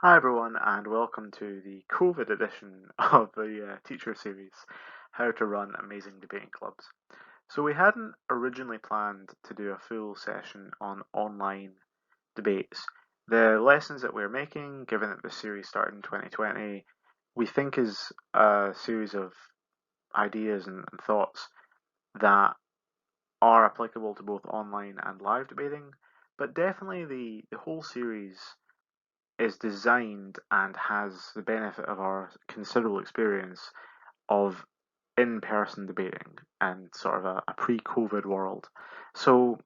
Hi everyone, and welcome to the COVID edition of the teacher series, How to Run Amazing Debating Clubs. So we hadn't originally planned to do a full session on online debates. The lessons that we're making, given that the series started in 2020, we think is a series of ideas and thoughts that are applicable to both online and live debating, but definitely the whole series is designed and has the benefit of our considerable experience of in-person debating and sort of a pre-COVID world. So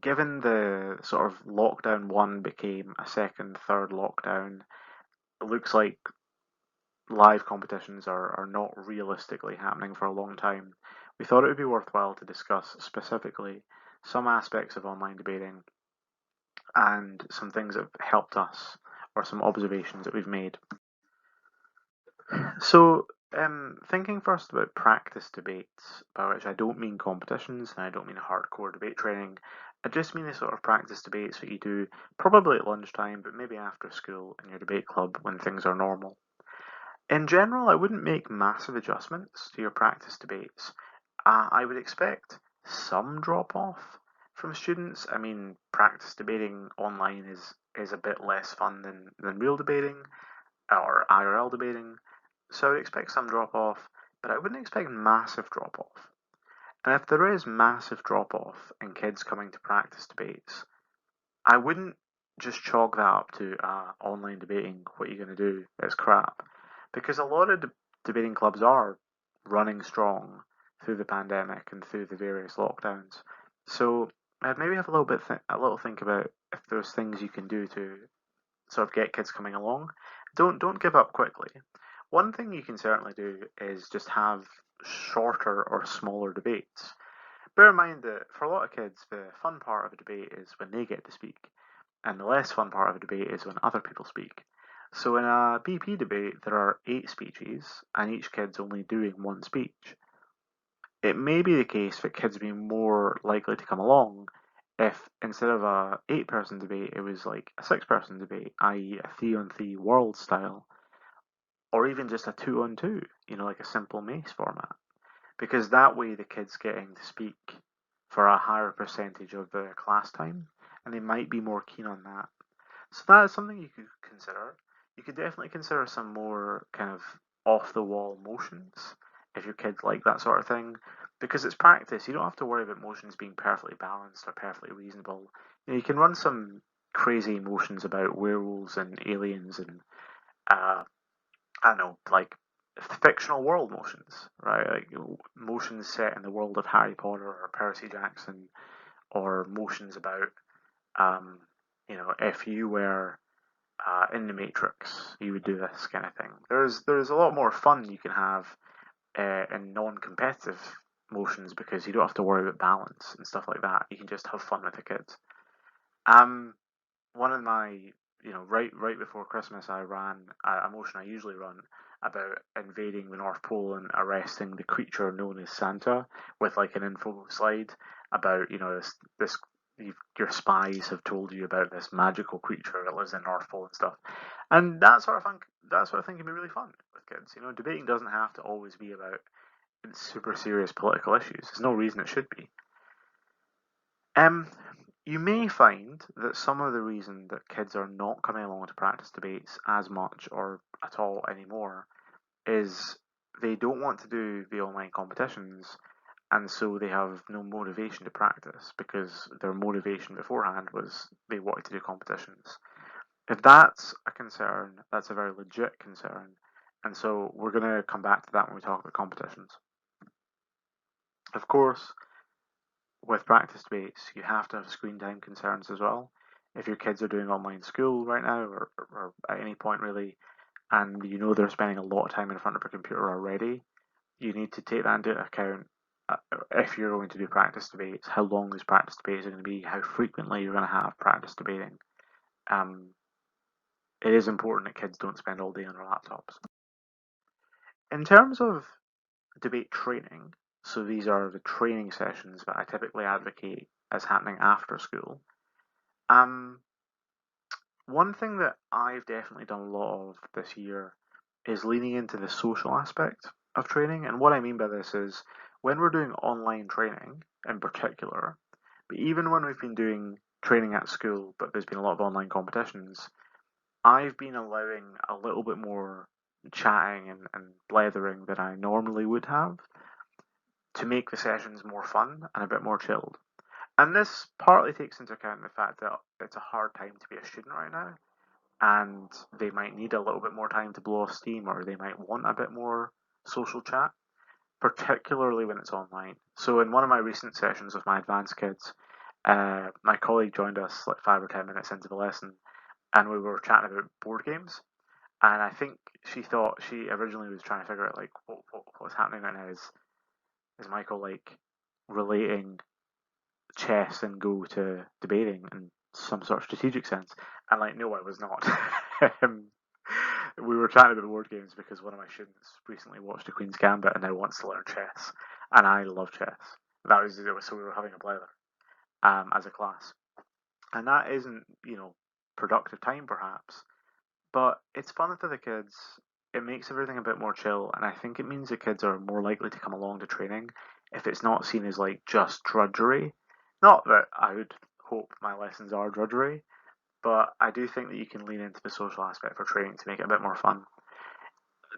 given the sort of lockdown one became a second, third lockdown, it looks like live competitions are not realistically happening for a long time. We thought it would be worthwhile to discuss specifically some aspects of online debating and some things that have helped us or some observations that we've made. So, thinking first about practice debates, by which I don't mean competitions and I don't mean hardcore debate training, I just mean the sort of practice debates that you do probably at lunchtime, but maybe after school in your debate club when things are normal. In general, I wouldn't make massive adjustments to your practice debates. I would expect some drop off from students. I mean, practice debating online is a bit less fun than real debating or IRL debating. So I would expect some drop off, but I wouldn't expect massive drop off. And if there is massive drop off in kids coming to practice debates, I wouldn't just chalk that up to online debating. What are you going to do? It's crap. Because a lot of debating clubs are running strong through the pandemic and through the various lockdowns. So I'd maybe have a little think about if there's things you can do to sort of get kids coming along. Don't give up quickly. One thing you can certainly do is just have shorter or smaller debates. Bear in mind that for a lot of kids, the fun part of a debate is when they get to speak, and the less fun part of a debate is when other people speak. So in a BP debate, there are 8 speeches, and each kid's only doing one speech. It may be the case that kids be more likely to come along if instead of a 8 person debate, it was like a 6 person debate, i.e., a 3-on-3 world style, or even just a 2-on-2, like a simple mace format. Because that way the kid's getting to speak for a higher percentage of the class time, and they might be more keen on that. So that is something you could consider. You could definitely consider some more kind of off the wall motions if your kids like that sort of thing. Because it's practice, you don't have to worry about motions being perfectly balanced or perfectly reasonable. You can run some crazy motions about werewolves and aliens and I don't know, like fictional world motions, right? Like motions set in the world of Harry Potter or Percy Jackson, or motions about, if you were in the Matrix, you would do this kind of thing. There's a lot more fun you can have in non-competitive motions because you don't have to worry about balance and stuff like that. You can just have fun with the kids. Um, One of my, right before Christmas, I ran a motion I usually run about invading the North Pole and arresting the creature known as Santa with like an info slide about, this your spies have told you about this magical creature that lives in the North Pole and stuff. And that sort of thing can be really fun with kids. Debating doesn't have to always be about super serious political issues. There's no reason it should be. Um, you may find that some of the reason that kids are not coming along to practice debates as much or at all anymore is they don't want to do the online competitions, and so they have no motivation to practice because their motivation beforehand was they wanted to do competitions. If that's a concern, that's a very legit concern, and so we're going to come back to that when we talk about competitions. Of course, with practice debates, you have to have screen time concerns as well. If your kids are doing online school right now, or at any point really, and you know they're spending a lot of time in front of a computer already, you need to take that into account if you're going to do practice debates. How long these practice debates are going to be, how frequently you're going to have practice debating. Um, it is important that kids don't spend all day on their laptops. In terms of debate training, so these are the training sessions that I typically advocate as happening after school. Um, One thing that I've definitely done a lot of this year is leaning into the social aspect of training. And what I mean by this is when we're doing online training in particular, but even when we've been doing training at school, but there's been a lot of online competitions, I've been allowing a little bit more chatting and blethering than I normally would have to make the sessions more fun and a bit more chilled. And this partly takes into account the fact that it's a hard time to be a student right now, and they might need a little bit more time to blow off steam, or they might want a bit more social chat, particularly when it's online. So, in one of my recent sessions with my advanced kids, my colleague joined us like 5 or 10 minutes into the lesson, and we were chatting about board games. And I think she thought she originally was trying to figure out like what's happening right now is Michael like relating chess and Go to debating in some sort of strategic sense. And like, no, I was not. um, we were chatting about board games because one of my students recently watched The Queen's Gambit and now wants to learn chess, and I love chess. That was so we were having a blather as a class, and that isn't productive time perhaps, but it's fun for the kids. It makes everything a bit more chill, and I think it means the kids are more likely to come along to training if it's not seen as like just drudgery. Not that I would hope my lessons are drudgery, but I do think that you can lean into the social aspect for training to make it a bit more fun.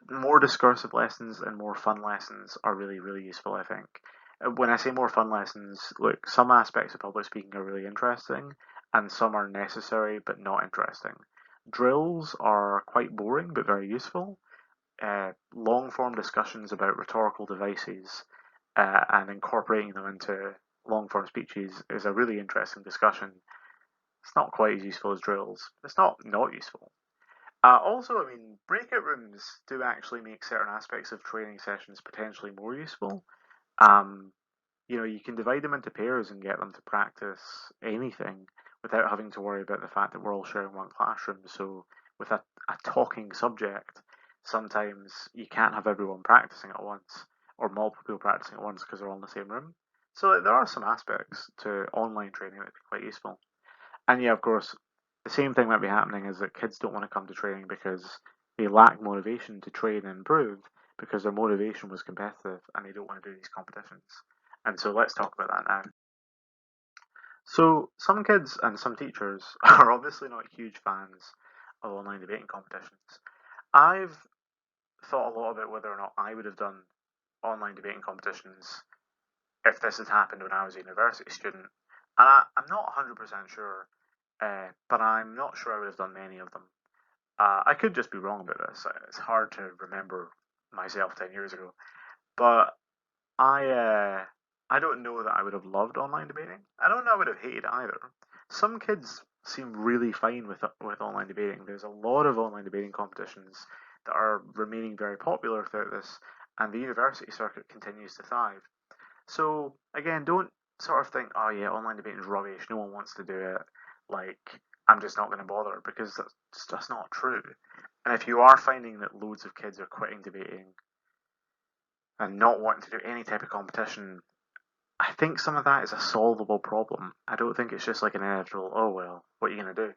More discursive lessons and more fun lessons are really, really useful, I think. When I say more fun lessons, look, some aspects of public speaking are really interesting, and some are necessary but not interesting. Drills are quite boring but very useful. Long form discussions about rhetorical devices and incorporating them into long form speeches is a really interesting discussion. It's not quite as useful as drills. It's not useful. Also, I mean, breakout rooms do actually make certain aspects of training sessions potentially more useful. Um, you can divide them into pairs and get them to practice anything without having to worry about the fact that we're all sharing one classroom. So, with a talking subject, sometimes you can't have everyone practicing at once or multiple people practicing at once because they're all in the same room. So, there are some aspects to online training that can be quite useful. And yeah, of course, the same thing might be happening is that kids don't want to come to training because they lack motivation to train and improve because their motivation was competitive and they don't want to do these competitions. And so let's talk about that now. So some kids and some teachers are obviously not huge fans of online debating competitions. I've thought a lot about whether or not I would have done online debating competitions if this had happened when I was a university student. And I'm not 100% sure, but I'm not sure I would have done many of them. I could just be wrong about this. It's hard to remember myself 10 years ago. But I, uh, I don't know that I would have loved online debating. I don't know I would have hated either. Some kids seem really fine with online debating. There's a lot of online debating competitions that are remaining very popular throughout this, and the university circuit continues to thrive. So again, don't sort of think, oh yeah, online debating is rubbish. No one wants to do it. Like I'm just not going to bother because that's just not true. And if you are finding that loads of kids are quitting debating and not wanting to do any type of competition, I think some of that is a solvable problem. I don't think it's just like an inevitable, oh well, what are you going to do?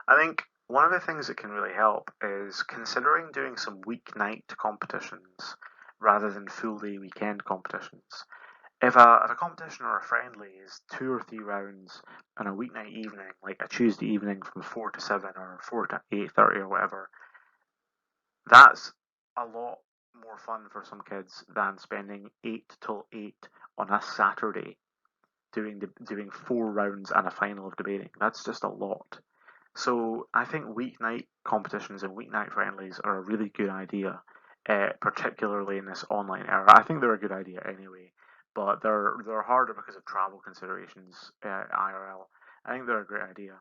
I think one of the things that can really help is considering doing some weeknight competitions rather than full day weekend competitions. If a competition or a friendly is 2 or 3 rounds on a weeknight evening, like a Tuesday evening from 4 to 7 or 4 to 8:30 or whatever, that's a lot more fun for some kids than spending 8 till 8 on a Saturday doing 4 rounds and a final of debating. That's just a lot. So I think weeknight competitions and weeknight friendlies are a really good idea, particularly in this online era. I think they're a good idea anyway, but they're harder because of travel considerations, IRL. I think they're a great idea.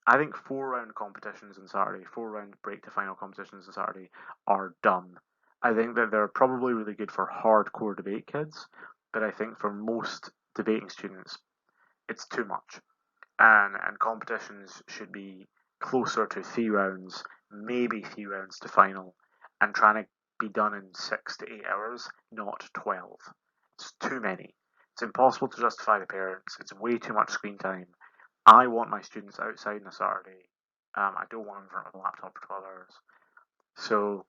I think 4 round competitions on Saturday, 4 round break to final competitions on Saturday are dumb. I think that they're probably really good for hardcore debate kids, but I think for most debating students, it's too much. And competitions should be closer to 3 rounds, maybe 3 rounds to final, and trying to be done in 6 to 8 hours, not 12. It's too many. It's impossible to justify the parents. It's way too much screen time. I want my students outside on a Saturday I don't want them in front of a laptop for 12 hours. So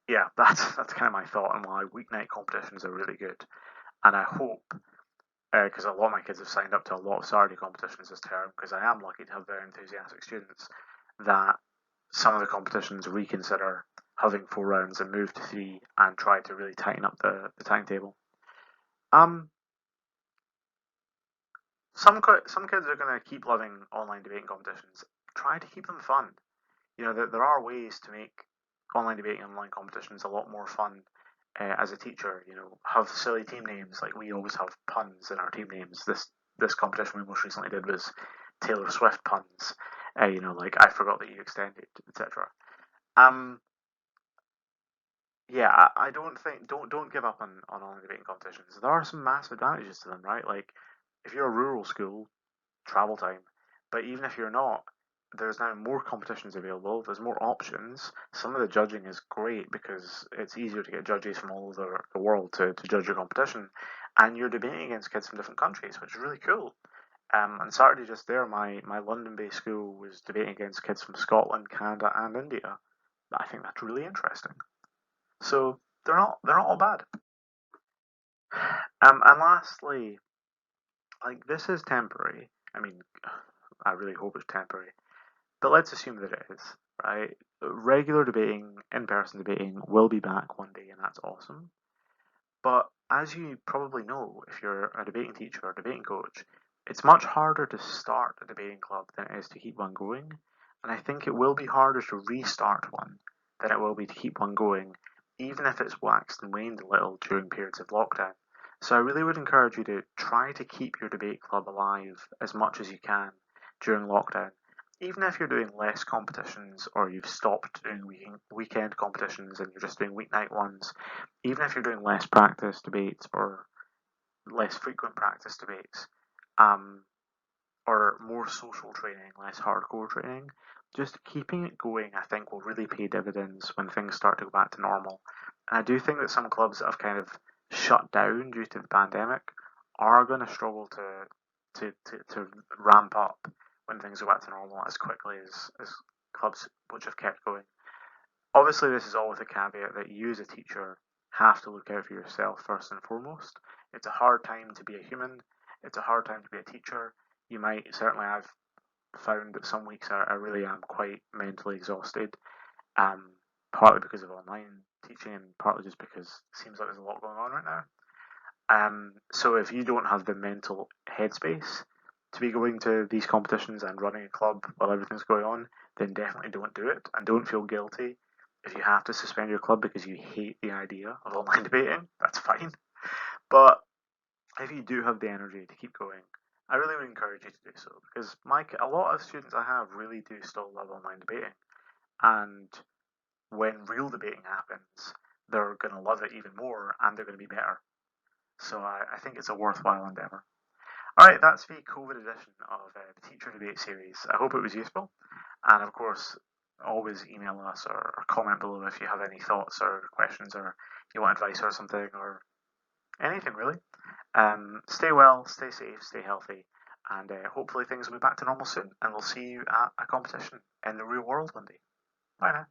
yeah, that's kind of my thought on why weeknight competitions are really good. And I hope, because a lot of my kids have signed up to a lot of Saturday competitions this term, because I am lucky to have very enthusiastic students, that some of the competitions reconsider having 4 rounds and move to three and try to really tighten up the timetable. Um, some kids are going to keep loving online debating competitions. Try to keep them fun. You know, there are ways to make online debating and online competitions a lot more fun as a teacher. You know, have silly team names, like we always have puns in our team names. This competition we most recently did was Taylor Swift puns. You know, like I forgot that you extended, etc. Um, yeah, I don't think don't give up on online debating competitions. There are some massive advantages to them, right? Like if you're a rural school, travel time. But even if you're not, there's now more competitions available. There's more options. Some of the judging is great because it's easier to get judges from all over the world to judge your competition. And you're debating against kids from different countries, which is really cool. On Saturday just there, my London-based school was debating against kids from Scotland, Canada, and India. I think that's really interesting. So they're not all bad. And lastly, like this is temporary. I mean, I really hope it's temporary. But let's assume that it is, right? Regular debating, in person debating, will be back one day, and that's awesome. But as you probably know, if you're a debating teacher or a debating coach, it's much harder to start a debating club than it is to keep one going. And I think it will be harder to restart one than it will be to keep one going, even if it's waxed and waned a little during periods of lockdown. So I really would encourage you to try to keep your debate club alive as much as you can during lockdown. Even if you're doing less competitions or you've stopped doing weekend competitions and you're just doing weeknight ones, even if you're doing less practice debates or less frequent practice debates, um, or more social training, less hardcore training, just keeping it going, I think, will really pay dividends when things start to go back to normal. And I do think that some clubs that have kind of shut down due to the pandemic are going to struggle to ramp up when things go back to normal as quickly as clubs which have kept going. Obviously, this is all with a caveat that you as a teacher have to look out for yourself first and foremost. It's a hard time to be a human. It's a hard time to be a teacher. You might, certainly I've found that some weeks I really am quite mentally exhausted, um, partly because of online teaching and partly just because it seems like there's a lot going on right now. So if you don't have the mental headspace to be going to these competitions and running a club while everything's going on, then definitely don't do it and don't feel guilty. If you have to suspend your club because you hate the idea of online debating, that's fine. But if you do have the energy to keep going, I really would encourage you to do so because a lot of students I have really do still love online debating, and when real debating happens, they're going to love it even more and they're going to be better. So I think it's a worthwhile endeavour. Alright, that's the COVID edition of the Teacher Debate series. I hope it was useful. And of course, always email us or comment below if you have any thoughts or questions or you want advice or something or anything really. Stay well, stay safe, stay healthy, and hopefully things will be back to normal soon. And we'll see you at a competition in the real world one day. Bye now.